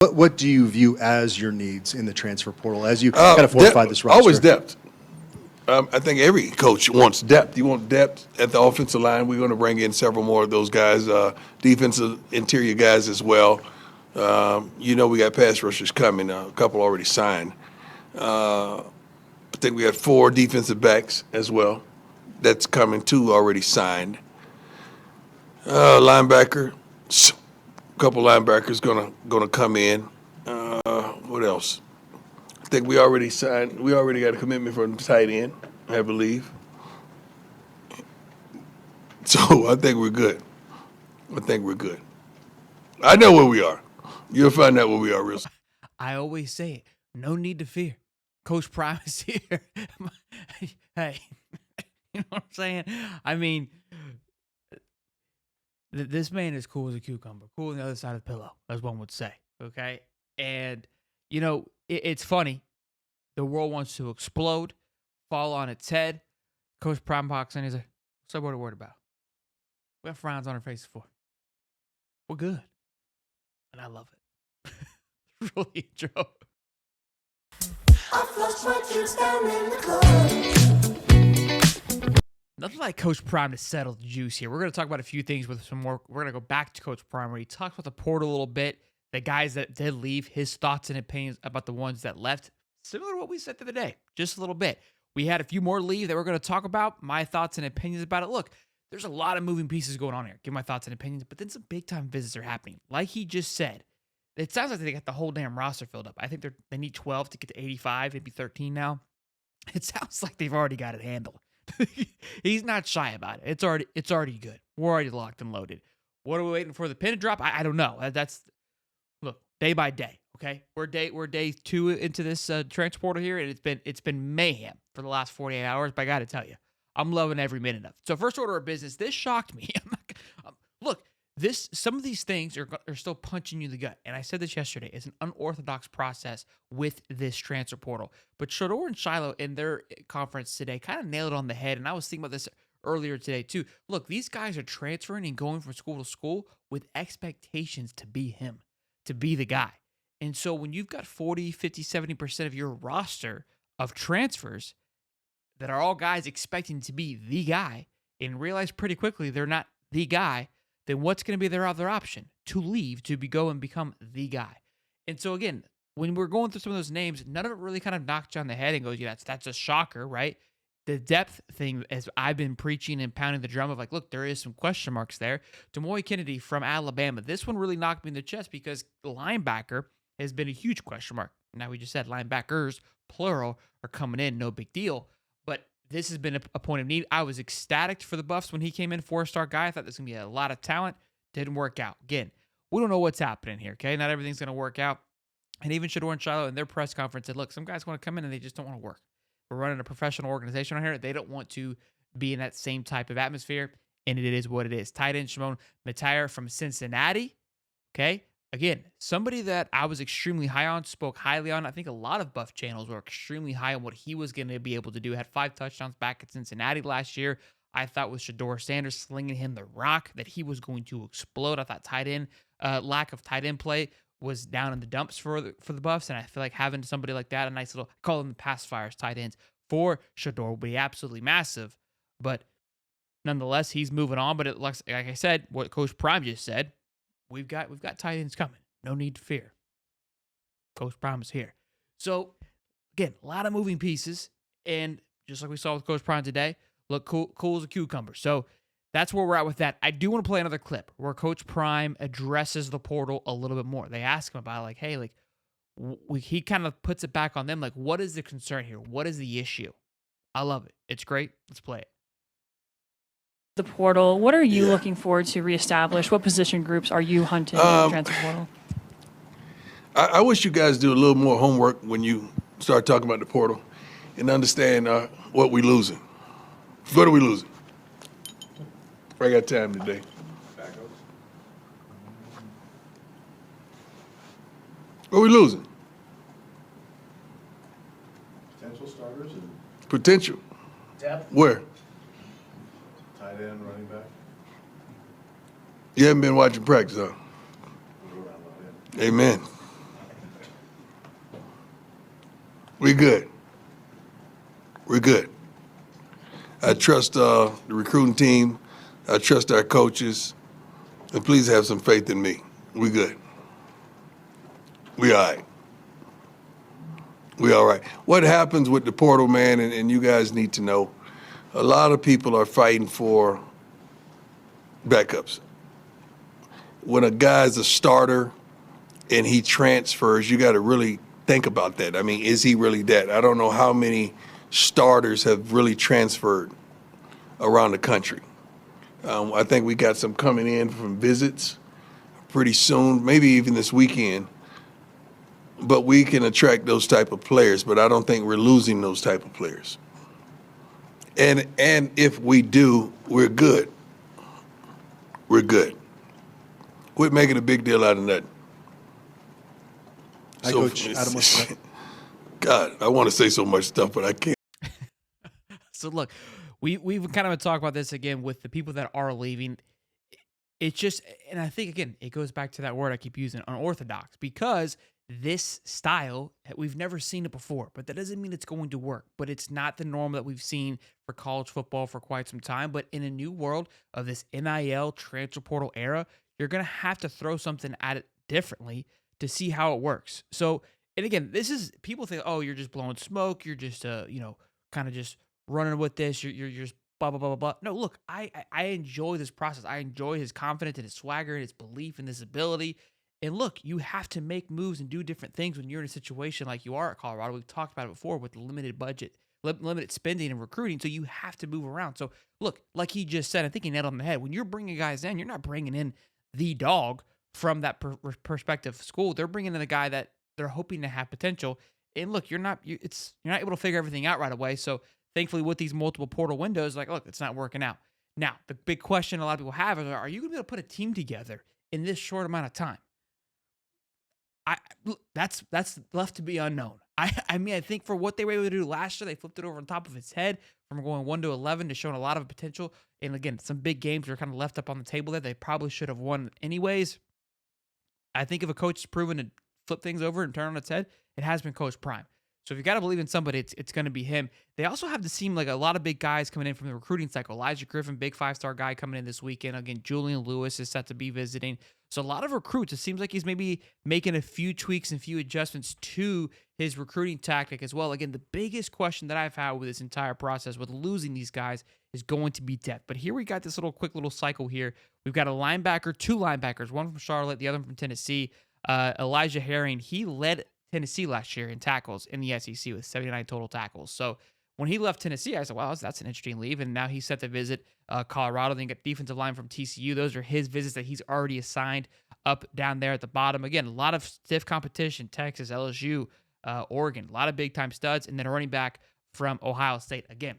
What do you view as your needs in the transfer portal as you kind of fortify this roster? Always depth. I think every coach wants depth. You want depth at the offensive line. We're going to bring in several more of those guys, defensive interior guys as well. We got pass rushers coming. A couple already signed. I think we got 4 defensive backs as well. That's coming, 2 already signed. Linebacker, a couple linebackers gonna come in. What else? I think we already signed. We already got a commitment from the tight end, I believe. So I think we're good. I know where we are. You'll find out where we are real soon. I always say it. No need to fear. Coach Prime is here. Hey, you know what I'm saying? I mean, this man is cool as a cucumber, cool on the other side of the pillow, as one would say. Okay, and it's funny. The world wants to explode, fall on its head. Coach Prime walks in. He's like, "So what are we worried about? We have frowns on our faces for. We're good," and I love it. Really, Joe. I flush my juice down in the club. Nothing like Coach Prime to settle the juice here. We're going to talk about a few things with some more. We're going to go back to Coach Prime where he talks about the portal a little bit, the guys that did leave, his thoughts and opinions about the ones that left. Similar to what we said the other day, just a little bit. We had a few more leave that we're going to talk about, my thoughts and opinions about it. Look, there's a lot of moving pieces going on here. Give my thoughts and opinions, but then some big-time visits are happening. Like he just said, it sounds like they got the whole damn roster filled up. I think they need 12 to get to 85, maybe 13 now. It sounds like they've already got it handled. He's not shy about it. It's already good. We're already locked and loaded. What are we waiting for the pin to drop? I don't know. That's look, day by day. Okay, we're day 2 into this transporter here, and it's been mayhem for the last 48 hours. But I got to tell you, I'm loving every minute of it. So first order of business, this shocked me. Look, some of these things are still punching you in the gut, and I said this yesterday. It's an unorthodox process with this transfer portal. But Shador and Shiloh in their conference today kind of nailed it on the head, and I was thinking about this earlier today too. Look, these guys are transferring and going from school to school with expectations to be him, to be the guy. And so when you've got 40, 50, 70% of your roster of transfers that are all guys expecting to be the guy and realize pretty quickly they're not the guy, then what's going to be their other option? To leave, go and become the guy. And so again, when we're going through some of those names, none of it really kind of knocks you on the head and goes, yeah, that's a shocker, right? The depth thing, as I've been preaching and pounding the drum of like, look, there is some question marks there. Demoy Kennedy from Alabama. This one really knocked me in the chest because the linebacker has been a huge question mark. Now we just said linebackers, plural, are coming in, no big deal. But this has been a point of need. I was ecstatic for the Buffs when he came in, 4-star guy. I thought this was going to be a lot of talent. Didn't work out. Again, we don't know what's happening here, okay? Not everything's going to work out. And even Shador and Shiloh in their press conference said, look, some guys want to come in and they just don't want to work. We're running a professional organization on here. They don't want to be in that same type of atmosphere, and it is what it is. Tight end Shimon Matire from Cincinnati, okay? Again, somebody that I was extremely high on, spoke highly on. I think a lot of Buff channels were extremely high on what he was going to be able to do. Had 5 touchdowns back at Cincinnati last year. I thought with Shador Sanders slinging him the rock that he was going to explode. I thought lack of tight end play was down in the dumps for the Buffs, and I feel like having somebody like that, a nice little, I call them the pass fires tight ends for Shador, would be absolutely massive. But nonetheless, he's moving on. But like I said, what Coach Prime just said, we've got tight ends coming. No need to fear. Coach Prime is here. So again, a lot of moving pieces, and just like we saw with Coach Prime today, look cool as a cucumber. So that's where we're at with that. I do want to play another clip where Coach Prime addresses the portal a little bit more. They ask him about it, like, hey, like he kind of puts it back on them. Like, what is the concern here? What is the issue? I love it. It's great. Let's play it. The portal, what are you looking forward to reestablish? What position groups are you hunting in the transfer portal? I wish you guys do a little more homework when you start talking about the portal and understand what we're losing. What are we losing? I got time today. What are we losing? Potential starters and Potential. depth. Where? Tight end, running back. You haven't been watching practice, huh? We'll go around with him. Amen. We're good. We're good. I trust the recruiting team. I trust our coaches. And please have some faith in me. We good. We all right. We all right. What happens with the portal, man, and you guys need to know, a lot of people are fighting for backups. When a guy's a starter and he transfers, you got to really think about that. I mean, is he really that? I don't know how many starters have really transferred around the country. I think we got some coming in from visits pretty soon, maybe even this weekend. But we can attract those type of players, but I don't think we're losing those type of players. And if we do, we're good. We're good. Quit making a big deal out of nothing. Hi, Coach Adam. What's up? God, I want to say so much stuff, but I can't. So look, we've kind of talked about this again with the people that are leaving. It's just, and I think again, it goes back to that word I keep using, unorthodox, because this style, we've never seen it before, but that doesn't mean it's going to work. But it's not the norm that we've seen for college football for quite some time. But in a new world of this NIL transfer portal era, you're going to have to throw something at it differently to see how it works. So, and again, this is, people think, oh, you're just blowing smoke. You're just, kind of just running with this. You're just blah, blah, blah, blah, blah. No, look, I enjoy this process. I enjoy his confidence and his swagger and his belief in this ability. And look, you have to make moves and do different things when you're in a situation like you are at Colorado. We've talked about it before with limited budget, limited spending and recruiting. So you have to move around. So look, like he just said, I think he nailed it on the head. When you're bringing guys in, you're not bringing in the dog from that perspective school. They're bringing in a guy that they're hoping to have potential. And look, you're not able to figure everything out right away. So thankfully, with these multiple portal windows, like, look, it's not working out. Now, the big question a lot of people have is, are you going to be able to put a team together in this short amount of time? That's left to be unknown. I mean, I think for what they were able to do last year, they flipped it over on top of its head from going 1-11 to showing a lot of potential. And again, some big games were kind of left up on the table there. They probably should have won anyways. I think if a coach is proven to flip things over and turn on its head, it has been Coach Prime. So if you got to believe in somebody, it's going to be him. They also have to seem like a lot of big guys coming in from the recruiting cycle. Elijah Griffin, big 5-star guy coming in this weekend. Again, Julian Lewis is set to be visiting. So a lot of recruits, it seems like he's maybe making a few tweaks and few adjustments to his recruiting tactic as well. Again, the biggest question that I've had with this entire process with losing these guys is going to be depth. But here we got this quick little cycle here. We've got a linebacker, 2 linebackers, one from Charlotte, the other from Tennessee. Elijah Herring, he led Tennessee last year in tackles in the SEC with 79 total tackles. So when he left Tennessee, I said, wow, that's an interesting leave. And now he's set to visit Colorado. Then you got defensive line from TCU. Those are his visits that he's already assigned up down there at the bottom. Again, a lot of stiff competition, Texas, LSU, Oregon, a lot of big-time studs. And then a running back from Ohio State. Again,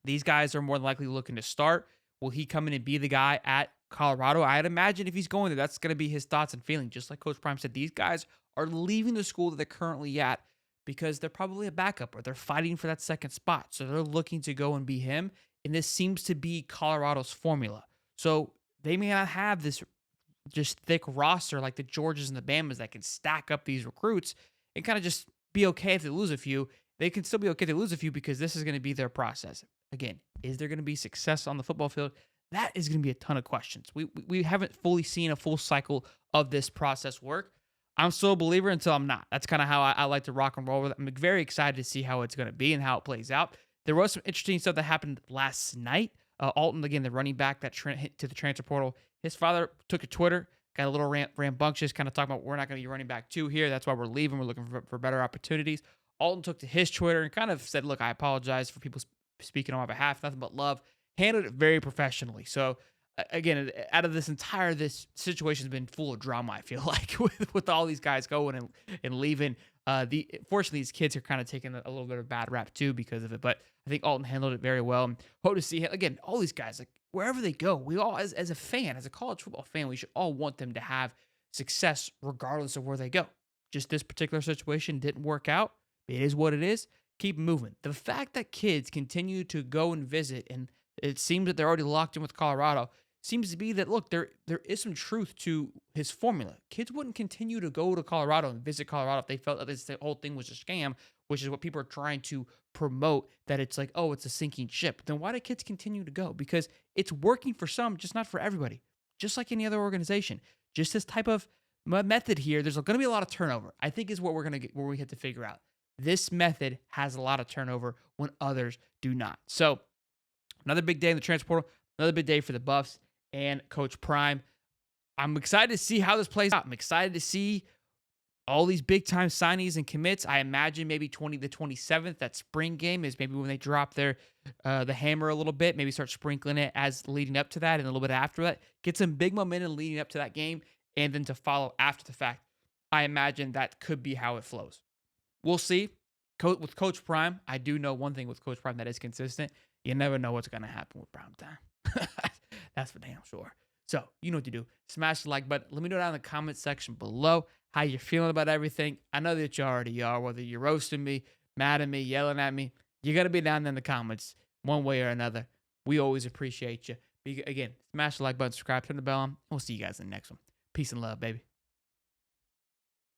these guys are more than likely looking to start. Will he come in and be the guy at Colorado? I'd imagine if he's going there, that's going to be his thoughts and feelings. Just like Coach Prime said, these guys are leaving the school that they're currently at because they're probably a backup or they're fighting for that second spot. So they're looking to go and be him. And this seems to be Colorado's formula. So they may not have this just thick roster like the Georgias and the Bamas that can stack up these recruits and kind of just be okay if they lose a few. They can still be okay if they lose a few because this is going to be their process. Again, is there going to be success on the football field? That is going to be a ton of questions. We haven't fully seen a full cycle of this process work. I'm still a believer until I'm not. That's kind of how I like to rock and roll with it. I'm very excited to see how it's going to be and how it plays out. There was some interesting stuff that happened last night. Alton, again, the running back that hit to the transfer portal, his father took to Twitter, got a little rambunctious, kind of talking about we're not going to be running back 2 here. That's why we're leaving. We're looking for better opportunities. Alton took to his Twitter and kind of said, look, I apologize for people speaking on my behalf, nothing but love. Handled it very professionally. So, again, out of this situation has been full of drama, I feel like, with all these guys going and leaving. Fortunately, these kids are kind of taking a little bit of a bad rap, too, because of it. But I think Alton handled it very well. And hope to see him. Again, all these guys, like, wherever they go, we all, as a fan, as a college football fan, we should all want them to have success regardless of where they go. Just this particular situation didn't work out. It is what it is. Keep moving. The fact that kids continue to go and visit, and it seems that they're already locked in with Colorado, seems to be that, look, there is some truth to his formula. Kids wouldn't continue to go to Colorado and visit Colorado if they felt that this whole thing was a scam which is what people are trying to promote, that it's like, oh, it's a sinking ship. Then why do kids continue to go? Because it's working for some, just not for everybody. Just like any other organization. Just this type of method here, there's going to be a lot of turnover, I think, is what we're going to get, where we have to figure out. This method has a lot of turnover when others do not. So another big day in the transfer portal, another big day for the Buffs and Coach Prime. I'm excited to see how this plays out. I'm excited to see all these big time signees and commits. I imagine maybe 20 to 27th, that spring game, is maybe when they drop their the hammer a little bit, maybe start sprinkling it as leading up to that and a little bit after that. Get some big momentum leading up to that game, and then to follow after the fact. I imagine that could be how it flows. We'll see. With Coach Prime, I do know one thing with Coach Prime that is consistent. You never know what's going to happen with Prime Time. That's for damn sure. So, you know what to do. Smash the like button. Let me know down in the comment section below how you're feeling about everything. I know that you already are, whether you're roasting me, mad at me, yelling at me. You got to be down there in the comments one way or another. We always appreciate you. Again, smash the like button, subscribe, turn the bell on. We'll see you guys in the next one. Peace and love, baby.